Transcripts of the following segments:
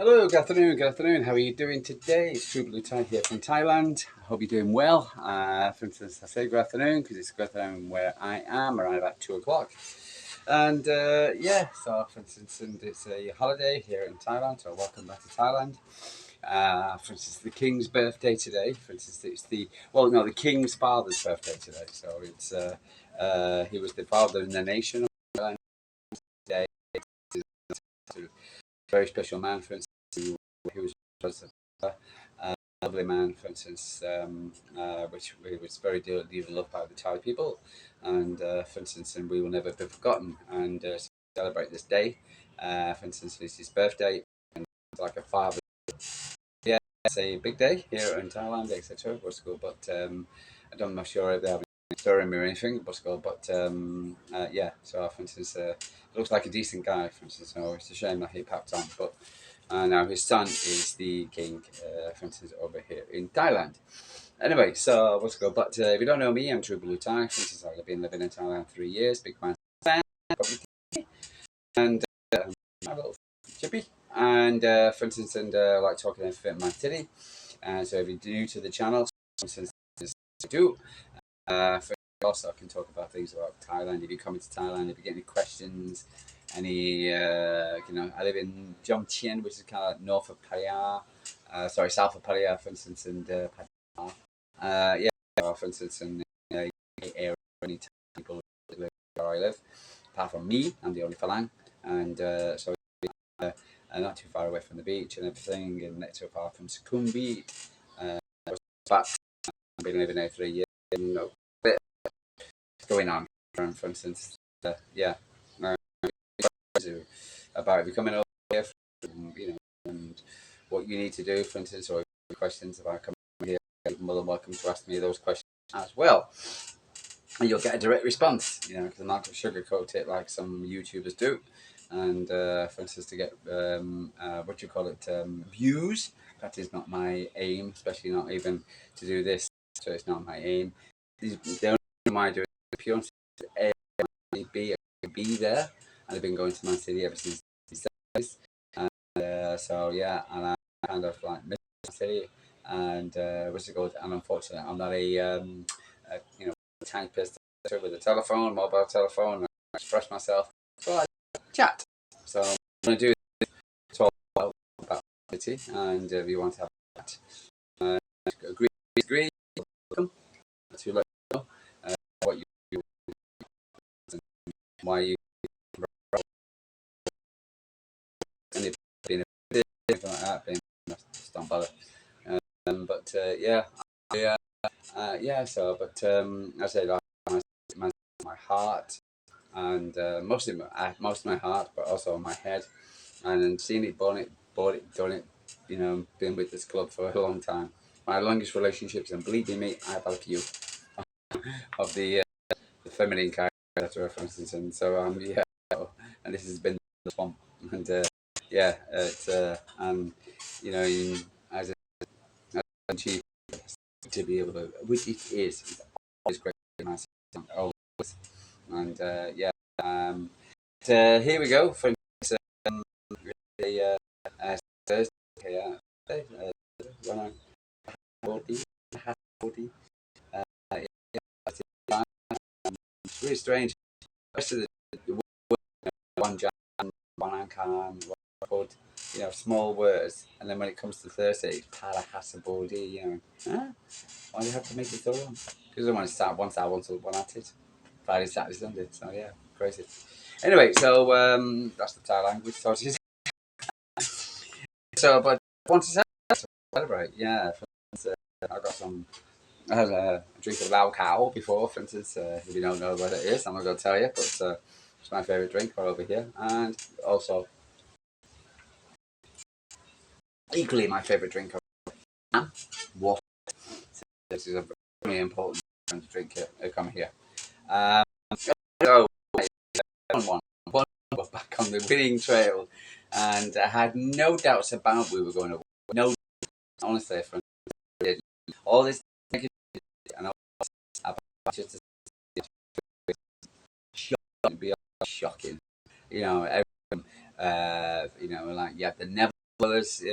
Hello, good afternoon, good afternoon. How are you doing today? It's True Blue Tie here from Thailand. I hope you're doing well. For instance, I say good afternoon because it's good afternoon where I am around about 2 o'clock. And yeah, so for instance, and it's a holiday here in Thailand, so welcome back to Thailand. For instance, the King's birthday today. For instance, it's the King's father's birthday today. So it's he was the father in the nation of Thailand today. A very special man, for instance. He was a lovely man, for instance, which was very dearly loved by the Thai people, and for instance, and we will never be forgotten. And celebrate this day. For instance, it's his birthday, and it's like a father. Yeah, it's a big day here in Thailand, etc. What's cool, but I'm not sure if they have any story or anything. What's cool, but yeah. So, for instance, looks like a decent guy. For instance, so it's a shame that he packed on, but. Now his son is the king, for instance, over here in Thailand. Anyway, so what's good? But if you don't know me, I'm True Blue Thai. For instance, I've been living in Thailand 3 years. Big man fan, probably, and my little chippy. And for instance, and I like talking in Fit Man City. And so if you're new to the channel, for instance, I do. For also, I can talk about things about Thailand. If you're coming to Thailand, if you get any questions, I live in Jomtien, which is kind of north of Pattaya. Sorry, south of Pattaya, for instance, and Pattaya. Yeah, for instance, in the area, any people live where I live. Apart from me, I'm the only Falang, and so not too far away from the beach and everything, and not too far from Sukhumvit. But I've been living there 3 years. And, bit going on, for instance, yeah, uh, about becoming over here, and what you need to do, for instance, or questions about coming here, you're more than welcome to ask me those questions as well. And you'll get a direct response, because I'm not going to sugarcoat it like some YouTubers do. And for instance, to get views, that is not my aim, especially not even to do this. So it's not my aim. The only reason why I do it is pure and be there, and I've been going to Man City ever since these days. And so yeah, and I kind of like miss Man City, and what's it called? And unfortunately, I'm not a typist with a telephone, mobile telephone. I express myself, so I chat. So I'm going to do 12 about City, and if you want to have a chat, agree, welcome to let me know what you and why you and if being anything like that, being just don't bother. But yeah, yeah. So, but I say like my heart and most of my heart, but also my head, and seeing it, bought it, done it. Been with this club for a long time. My longest relationships, and believe you me, I've had a few of the feminine character, for instance, and so yeah, and this has been the one, and yeah, it's and as a chief to be able to, which it is, it's always great, nice, always, and yeah, here we go for the Thursday here, when I'm 40, yeah, it's really strange. The rest of the one Jan, one Ankan, one Pod, small words, and then when it comes to Thursday, it's Parahasabodi, huh? Why do you have to make it so long? Because I want to start one at it. Friday, Saturday, Sunday. So yeah, crazy. Anyway, so that's the Thai language sorted. So, but I want to celebrate, yeah. For instance, I got some. I had a drink of Lao Cow before, for instance. If you don't know what it is, I'm not going to tell you, but it's my favourite drink right over here. And also, equally my favourite drink of water. This is a very important drink come here. Um, so, one was back on the winning trail, and I had no doubts about we were going to win. No, honestly, from all this and all about just shocking, be shocking. Everyone, like you have the never others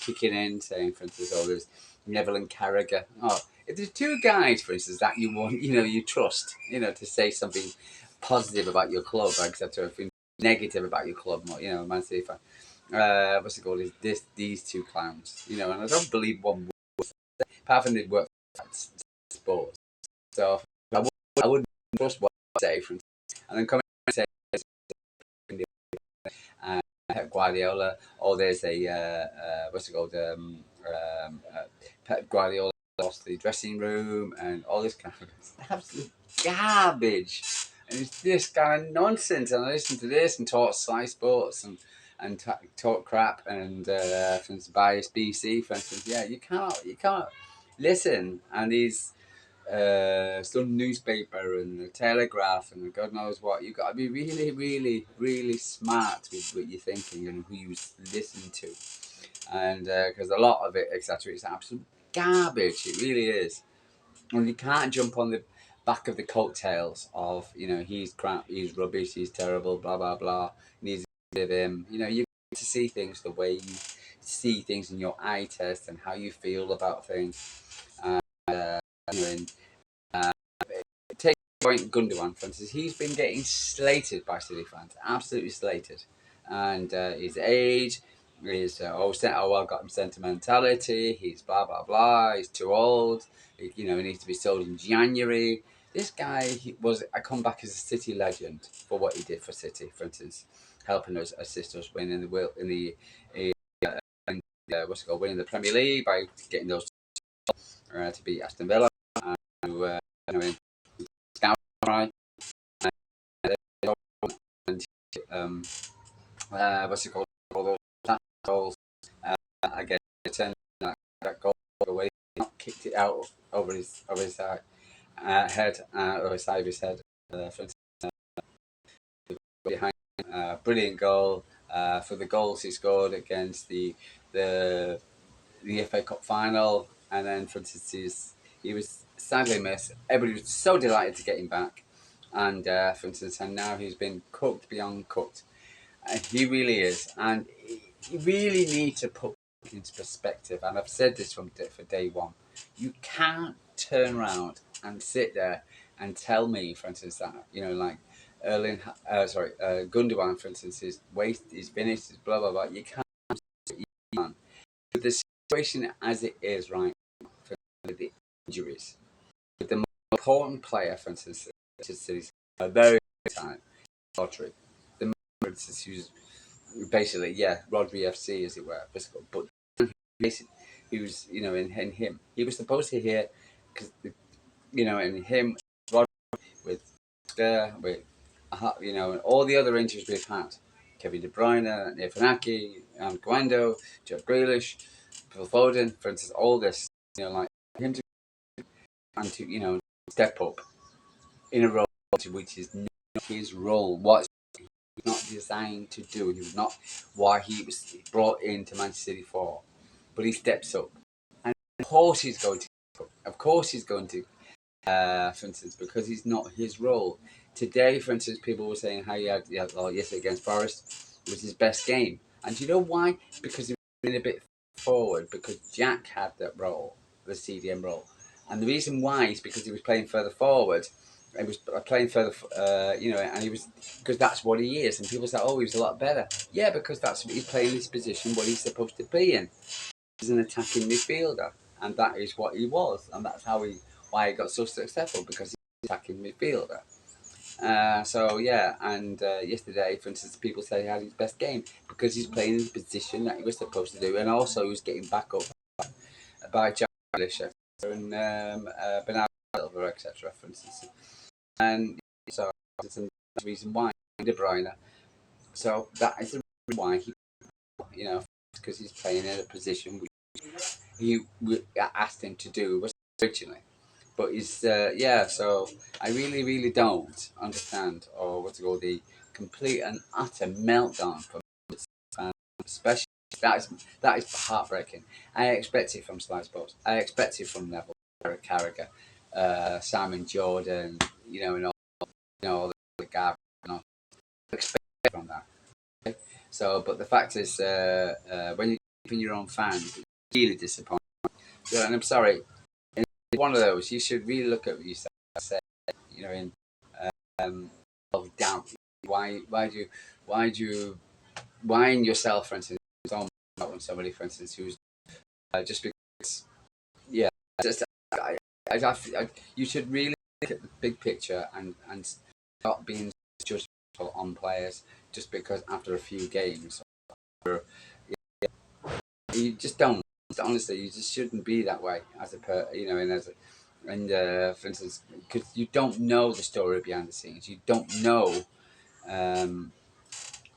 kicking in, saying, for instance, oh, there's Neville and Carragher. Oh, if there's two guys, for instance, that you want, you trust, to say something positive about your club, etc., if negative about your club, Man City fan. What's it called? Is these two clowns, and I don't believe one would, apart from they work for sports. So I wouldn't trust what I say, for instance, and then come and say Guardiola, or there's what's it called? Pep Guardiola lost the dressing room and all this kind of absolute garbage. And it's this kind of nonsense. And I listen to this and talk Sky Sports and talk crap and for instance, bias BC, for instance. Yeah, you can't listen. And these some newspaper and the Telegraph and God knows what. You've got to be really, really, really smart with what you're thinking and who you listen to. And because a lot of it, etc., is absolute garbage. It really is. And you can't jump on the back of the coattails of, he's crap, he's rubbish, he's terrible, blah, blah, blah. Needs to give him. You get to see things the way you see things in your eye test and how you feel about things. And take point Gundogan, for instance, he's been getting slated by City fans, absolutely slated. And his age, his I've got him sentimentality, he's blah blah blah, he's too old, he needs to be sold in January. This guy I come back as a City legend for what he did for City, for instance, helping us assist us win in the winning the Premier League by getting those to beat Aston Villa. And right, and what's it called? All those goals. Again, turned that goal away, not kicked it out over his head, over the side of his head. Behind, brilliant goal for the goals he scored against the FA Cup final, and then for instance he was sadly missed. Everybody was so delighted to get him back, and for instance, and now he's been cooked beyond cooked. He really is, and you really need to put into perspective. And I've said this for day one. You can't turn around and sit there and tell me, for instance, that like Gundogan, for instance, his waist is finished, blah blah blah. You can't. With the situation as it is right now, with the injuries, with the most important player, for instance, is a very time lottery. The for instance, who's basically Rodri FC as it were, but basically he was in him. He was supposed to hear because in him Rodri with and all the other injuries we've had. Kevin De Bruyne, Ifanaki, Guendo, Jeff Grealish, Phil Foden, for instance, all this, like him to step up in a role which is not his role. What he's not designed to do. He was not why he was brought into Manchester City for. But he steps up, and of course he's going to. Of course he's going to. For instance, because he's not his role. Today, for instance, people were saying how he had yesterday against Forrest was his best game, and do you know why? Because he was in a bit forward. Because Jack had that role, the CDM role, and the reason why is because he was playing further forward. He was playing further, and he was because that's what he is. And people say, "Oh, he was a lot better." Yeah, because that's he's playing his position, what he's supposed to be in. He's an attacking midfielder, and that is what he was, and that's why he got so successful because he's an attacking midfielder. And yesterday, for instance, people say he had his best game because he's playing in the position that he was supposed to do, and also he was getting back up by Jack Grealish and Bernardo Silva, etc. For instance, and so it's the reason why De Bruyne. So that is the reason why he, because he's playing in a position which he asked him to do was originally. But he's so I really, really don't understand, or what's it called, the complete and utter meltdown from fans, especially that is heartbreaking. I expect it from Sky Sports. I expect it from Neville, Carragher, Simon Jordan, and all the guys. I expect it from that. Okay? So, but the fact is, when you even your own fans. It's really disappointing. And I'm sorry, in one of those, you should really look at yourself and say, you know, in of doubt. Why do you, why in yourself, for instance, don't want somebody, for instance, who's just because, yeah, just, you should really look at the big picture and stop being judgmental on players just because after a few games. Or, you just don't. Honestly, you just shouldn't be that way as and as a, and for instance, because you don't know the story behind the scenes. You don't know, um,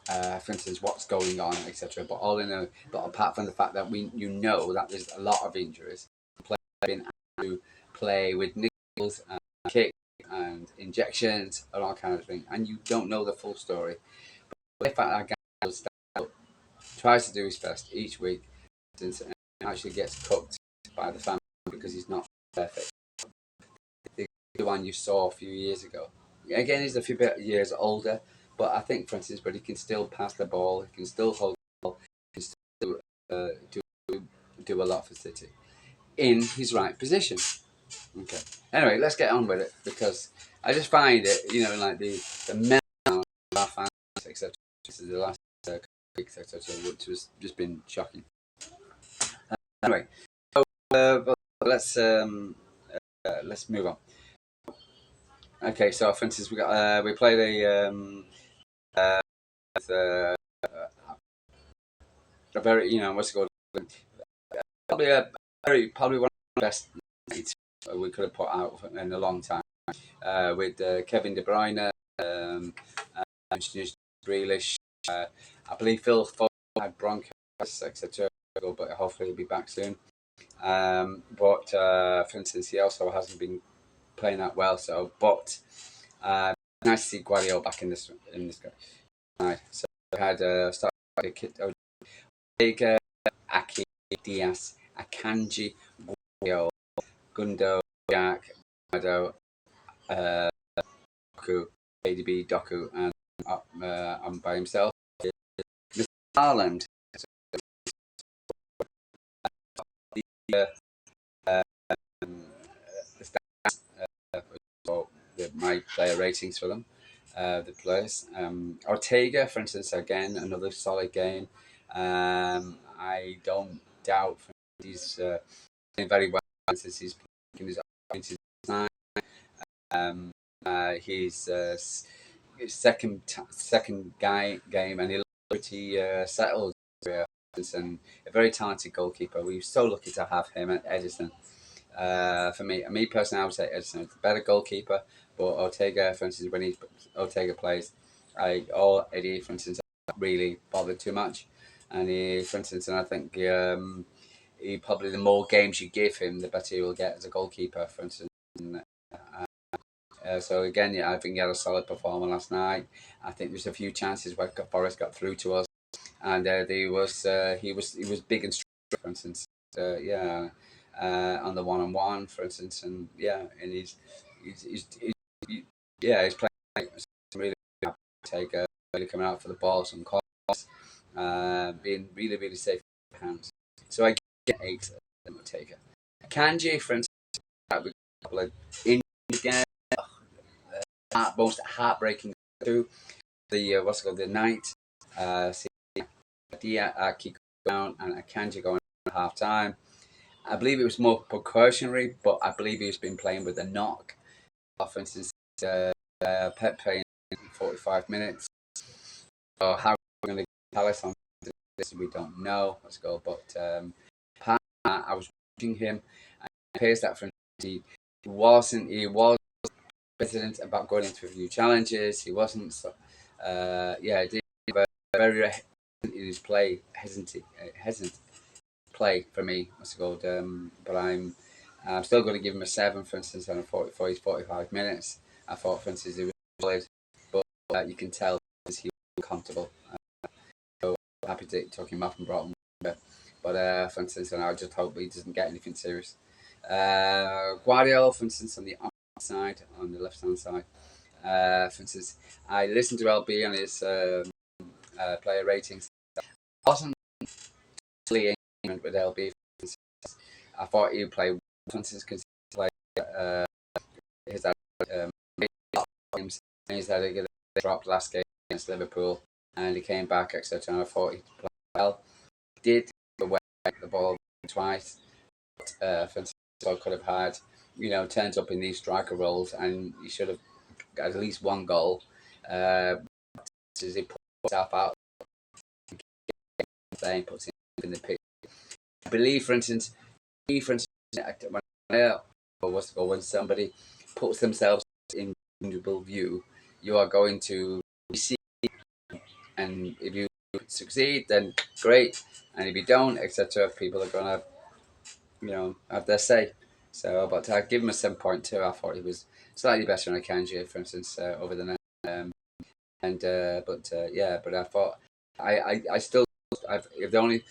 for instance, what's going on, etc. But but apart from the fact that you know that there's a lot of injuries, players being asked to play with niggles and kicks and injections and all kinds of things, and you don't know the full story. But the fact that guy will stand up, tries to do his best each week, and actually gets cooked by the family because he's not perfect. The one you saw a few years ago. Again, he's a few years older, but I think, for instance, but he can still pass the ball, he can still hold the ball, he can still do a lot for City in his right position. Okay. Anyway, let's get on with it because I just find it, like the meltdown of our fans, etc. This is the last week, etc., which has just been shocking. Anyway, so, let's move on. Okay, so for instance, we played uh, a very what's it called, probably one of the best nights we could have put out in a long time, with Kevin De Bruyne, Grealish. I believe Phil Foden had bronchitis, etc. But hopefully he'll be back soon. But for instance, he also hasn't been playing that well. So, but nice to see Guardiola back in this game. Right. So we had started Odega, Aki, Diaz, Akanji, Guardiola, Gundo, Jack, Mado, Doku, ADB, Doku, and by himself. Mr. Haaland. The stats, my player ratings for them, the players. Ortega, for instance, again another solid game. I don't doubt he's playing very well since he's playing his nine. His second game, and he looked pretty settled. And a very talented goalkeeper. We're so lucky to have him at Edison. For me personally, I would say Edison is the better goalkeeper. But Ortega, for instance, when Ortega plays, Eddie, for instance, not really bothered too much. And for instance, and I think he probably the more games you give him, the better he will get as a goalkeeper. For instance. So again, yeah, I think he had a solid performance last night. I think there's a few chances where Forrest got through to us, and he was big and strong, for instance. On the one-on-one, for instance, and yeah, and he's playing really take really coming out for the ball, some calls, being really really safe in hands. So I get 8 Taker. Kanji, for instance, a couple of in again, most heartbreaking through the what's it called, the night. See Dia keep down and Akanji going at half time. I believe it was more precautionary, but I believe he's been playing with a knock. For instance, Pep playing 45 minutes. So how we're going to get Palace on this, we don't know. Let's go. But I was watching him, and it appears that for instance, he was hesitant about going into a few challenges. He wasn't. So, he did very in his play, hesitant play for me. What's it called? But I'm still going to give him a 7, for instance, on a 45 minutes. I thought, for instance, he was solid, but you can tell he was comfortable. So happy to talk him off and brought him back. But for instance, and I just hope he doesn't get anything serious. Guardiola, for instance, on the opposite side, on the left-hand side. For instance, I listened to LB on his player ratings. Wasn't really agreement with LB. I thought he would play because he played his games. He's had a drop last game against Liverpool, and he came back, etc. And I thought he'd play well. He did away the ball twice. Francisco could have had, turns up in these striker roles, and he should have got at least one goal. As he puts himself out, playing, puts him in the pitch. I believe, for instance, when somebody puts themselves in vulnerable view, you are going to see, and if you succeed, then great, and if you don't, etc., people are going to, have their say. So, but I give him a 7.2. I thought he was slightly better than Akanji, for instance, over the night. But I thought I still, if the only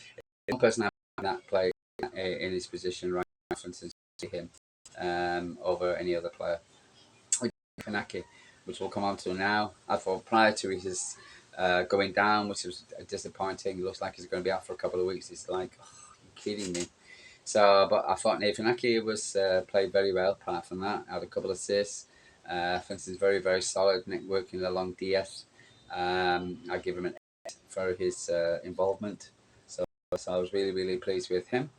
one person that play in his position right now, for instance, him over any other player, Kanaki, which we'll come on to now. I thought prior to his going down, which was disappointing. It looks like he's going to be out for a couple of weeks. It's like, oh, you're kidding me. So, but I thought Nathan Ake was played very well. Apart from that, had a couple of assists. For instance, very, very solid networking along DS. I give him an 8 for his involvement. So I was really, really pleased with him.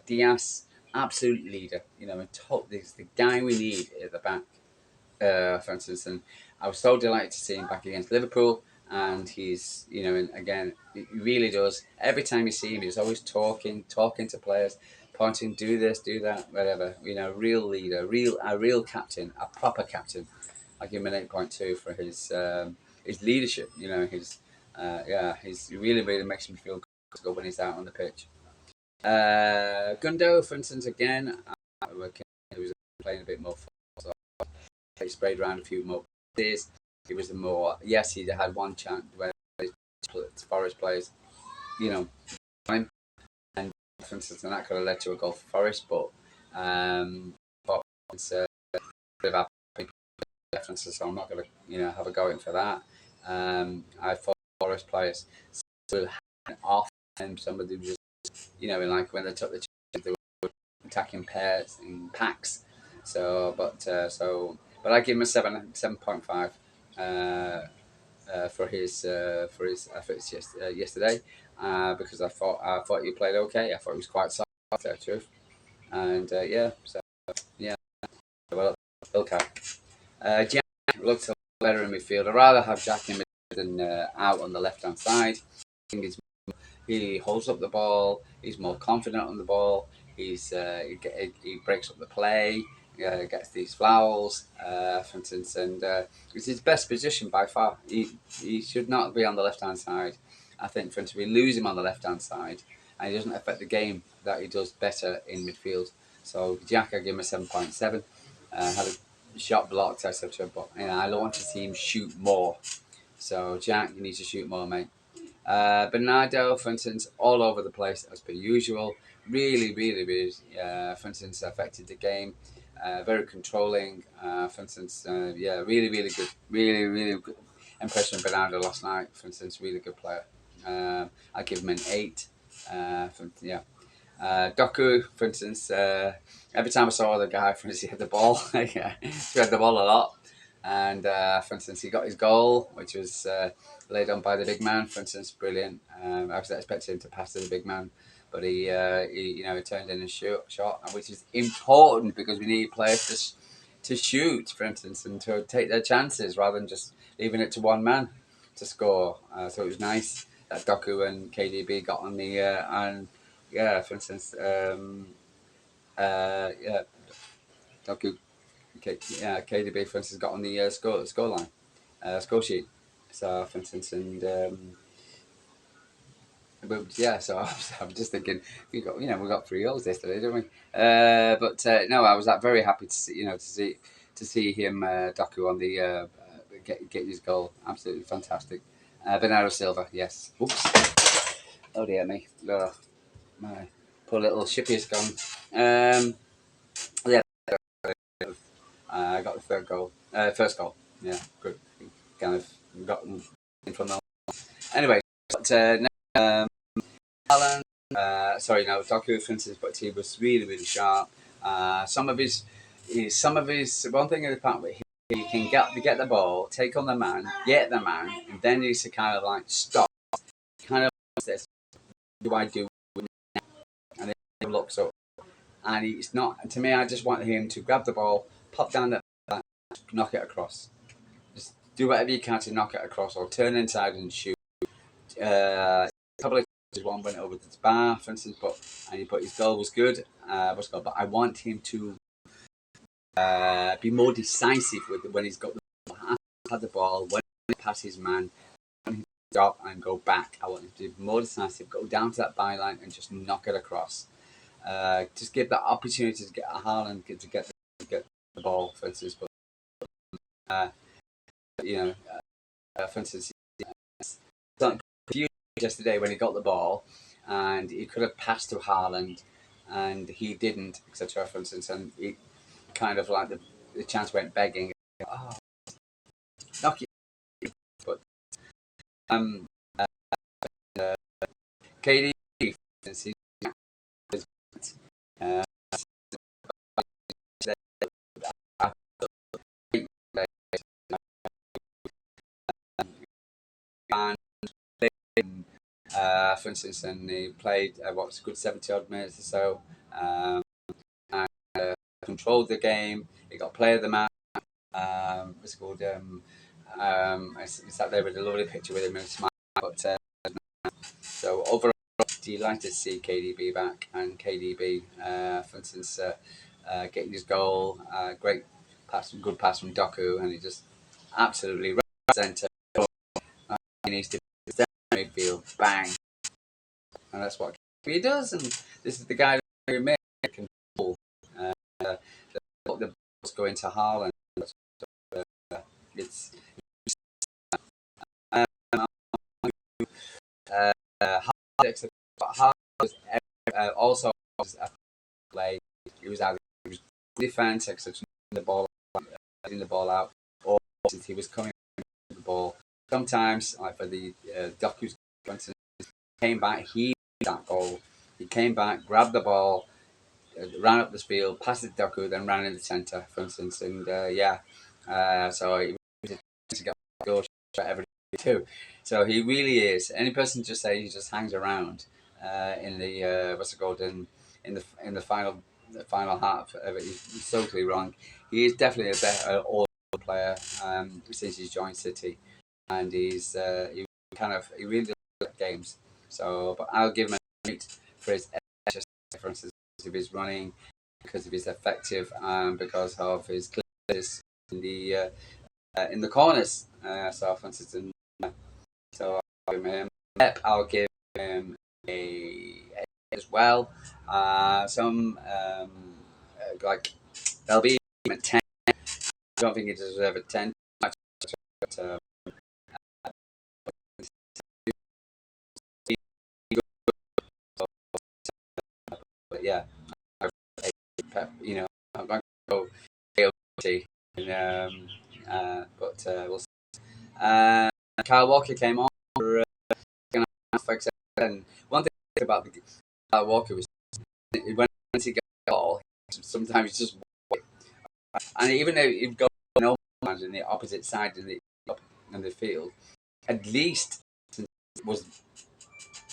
Diaz, absolute leader. He's the guy we need at the back. For instance, and I was so delighted to see him back against Liverpool. And he's, and again, he really does. Every time you see him, he's always talking to players, pointing, do this, do that, whatever. Real leader, a real captain, a proper captain. I give him an 8.2 for his leadership. He's really, really makes me feel good when he's out on the pitch. Gundo, for instance, again, he was playing a bit more. So he sprayed around a few more plays. He was yes, he had one chance where Forrest plays, time, and for instance, and that could have led to a goal for Forrest, but it's a bit of a differences, so I'm not going to, have a go in for that. I thought Forrest players still had off, and somebody was just, like when they took the chance, they were attacking pairs in packs. So, but I give him a 7.5. For his efforts yesterday, because I thought he played okay. I thought he was quite solid, to tell the truth, and well, okay. Jack looks a lot better in midfield. I'd rather have Jack in midfield than out on the left hand side. I think he holds up the ball. He's more confident on the ball. He breaks up the play. Gets these fouls, for instance, and it's his best position by far. He should not be on the left hand side. I think, for instance, we lose him on the left hand side, and he doesn't affect the game that he does better in midfield. So Jack, I give him a 7.7. Had a shot blocked, etc. But I don't want to see him shoot more. So Jack, you need to shoot more, mate. Bernardo, for instance, all over the place as per usual. Really, really, really, for instance, affected the game. Very controlling. For instance, really, really good. Really, really good impression of Bernardo last night. For instance, really good player. I give him an 8. Doku, for instance, every time I saw the guy, for instance, he had the ball. He had the ball a lot. And for instance, he got his goal, which was laid on by the big man. For instance, brilliant. I was expecting him to pass to the big man, but he turned in a shot, which is important because we need players to shoot, for instance, and to take their chances rather than just leaving it to one man to score. So it was nice that Doku and KDB got on the for instance, Doku. KDB, for instance, got on the score line, score sheet. So, for instance, and so I'm just thinking we got 3 goals yesterday, didn't we? No, I was very happy to see him Doku on the get his goal. Absolutely fantastic. Bernardo Silva, yes. Oops. Oh dear me. Oh, my poor little ship is gone. I got the first goal. Yeah, good. Kind of got in from the. Anyway, but Haaland, sorry, no, Doku, for instance, but he was really, really sharp. Some of his, one thing in the part where he can get the ball, take on the man, get the man, and then he's to kind of like stop, kind of this, do I do, and then he looks up, and he's not. To me, I just want him to grab the ball, pop down the back, knock it across. Just do whatever you can to knock it across, or turn inside and shoot. A couple of times one went over the bar, for instance, but his goal was good. But I want him to be more decisive with when he's got the ball, when he passes his man, when he stop and go back. I want him to be more decisive, go down to that byline and just knock it across. Just give that opportunity to get a Haaland to get the ball, for instance. But for instance, yesterday when he got the ball and he could have passed to Haaland and he didn't, etc. For instance, and he kind of like the chance went begging. Oh, knock it. But KD, uh, for instance, and he played what's a good 70 odd minutes or so, and controlled the game. He got player of the match. What's it called? I sat there with a lovely picture with him and a smile. But so overall, delighted to see KDB back, and KDB, for instance, getting his goal, great pass, good pass from Doku, and he just absolutely represents. He needs to midfield, bang, and that's what he does. And this is the guy who made control. The balls go into Haaland. It's Haaland was also play. He was out. He was defense, except the ball, getting the ball out, or he was coming the ball. Sometimes, like for the Doku's, came back. He did that goal. He came back, grabbed the ball, ran up the field, passed it to Doku, then ran in the centre, for instance. And so he was to get a goal every day too. So he really is. Any person just say he just hangs around in the what's it called in the final half of it. He's totally wrong. He is definitely a better all player since he's joined City, and he really does games. So, but I'll give him a 8 for his differences of his running, because of his effective, because of his clearness in the corners. So, for instance, so I'll give him Pep. I'll give him a as well. Some like they'll be a 10. I don't think he deserves a 10. But, but yeah, you know, I'm going to go AOT, but we'll see. Kyle Walker came on for and one thing about Kyle Walker was when he got the ball, sometimes he just and even though he'd go no man in the opposite side in the field, at least it was,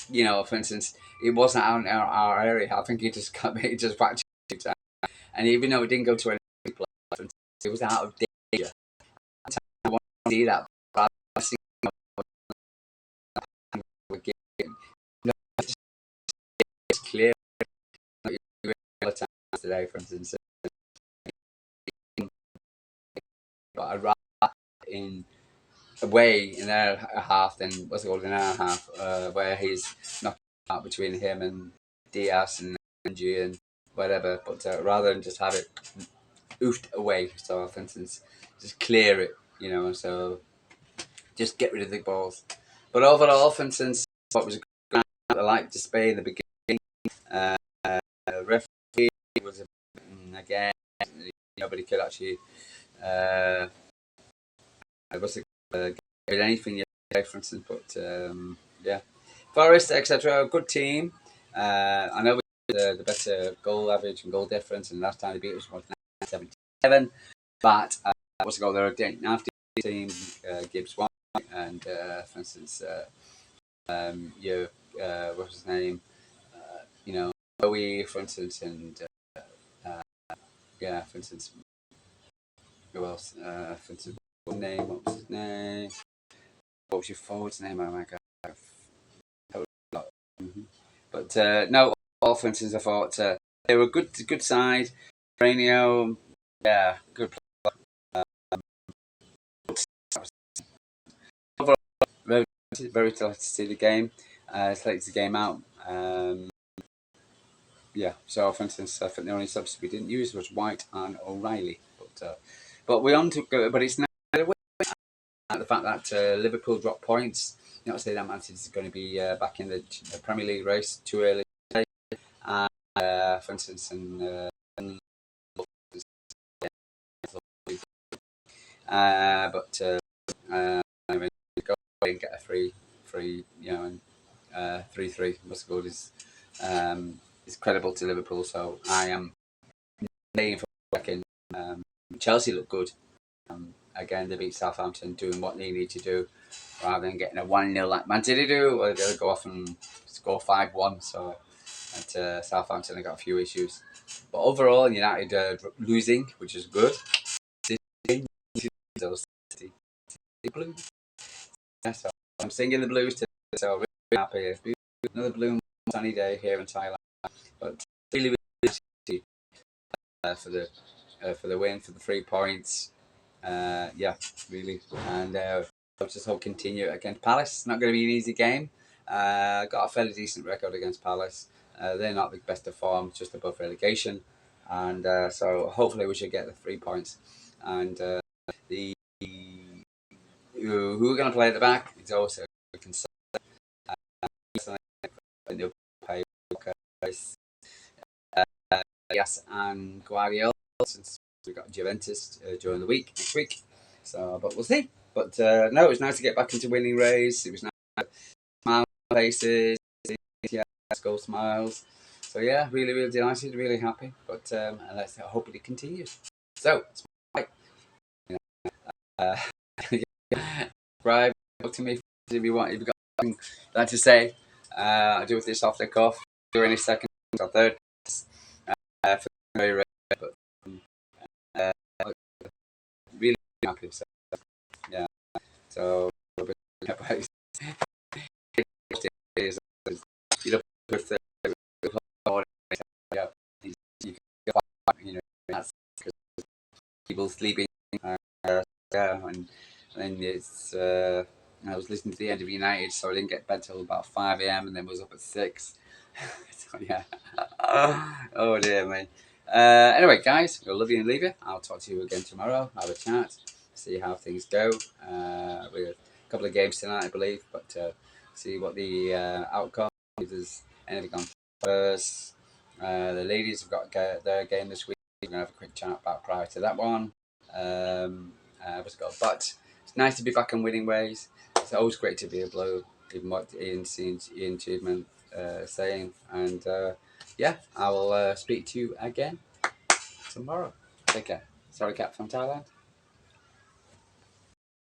for instance, it wasn't out in our area. I think he just whacked it, and even though it didn't go to any place, it was out of danger. I want to see that. But I see it's clear today, for instance. But I'd rather in away in their half than what's it called in our half, where he's knocking out between him and Diaz and Angie and whatever. But rather than just have it oofed away, so for instance, just clear it, so just get rid of the balls. But overall, for instance, what was I like display in the beginning. Referee was again, nobody could actually was it anything yesterday, for instance, but yeah, Forrest, etc. Good team. I know the better goal average and goal difference, and last time they beat us was 977. But what's the goal? They're a after team. Gibbs won, and for instance, your what's his name? You know, Bowie, for instance, and yeah, for instance, who else? For instance, what was his name? What was your forward's name? Oh my god. Mhm. But no, all for instance, I thought they were a good side. Brainio, yeah, good. Overall, very delighted to see the game. Selected the game out. Yeah, so for instance, I think the only subs we didn't use was White and O'Reilly. But we on to go. But it's not the fact that Liverpool dropped points. Not to say that Man City is going to be back in the Premier League race too early. For instance, but I mean, go and get a free, you know, and 3-3 was good is credible to Liverpool. So I am playing for second. Chelsea look good. Again, they beat Southampton, doing what they need to do, rather than getting a 1-0 like Man City do, or they'll go off and score 5-1. So at Southampton, they got a few issues. But overall, United losing, which is good. City Blues. Yeah, so I'm singing the blues today, so I'm really happy. It's been another blue sunny day here in Thailand, but really, really for the win, for the 3 points. Yeah, really, and I just hope continue against Palace. It's not going to be an easy game. Got a fairly decent record against Palace. They're not the best of form, just above relegation, and so hopefully we should get the 3 points. And the who are going to play at the back is also a concern. They'll play Yes and Guardiola since we got Juventus during the week next week. So, but we'll see. But no, it was nice to get back into winning race. It was nice, smile faces, yeah, goal smiles. So yeah, really, really delighted, really happy. But and let's hope it continues. So, right, you know, Brian, talk to me if you want. If you've got something like to say, I'll do with this off the cuff. Do any second or third. For very rare, but uh, really happy. So, yeah. So you know, with the yeah, you know, that's people sleeping. Uh, yeah, and it's I was listening to the end of United, so I didn't get bed till about 5 a.m. and then was up at 6. So yeah. Oh dear me. Anyway, guys, I love you and leave you. I'll talk to you again tomorrow. Have a chat, see how things go. We have a couple of games tonight, I believe, but see what the outcome. If there's anything on first. The ladies have got their game this week. We're gonna have a quick chat about prior to that one. What's it called? But it's nice to be back in winning ways. It's always great to be a blow, even what Ian Achievement saying. And yeah, I will speak to you again tomorrow. Take care. Sorry, Cat from Thailand.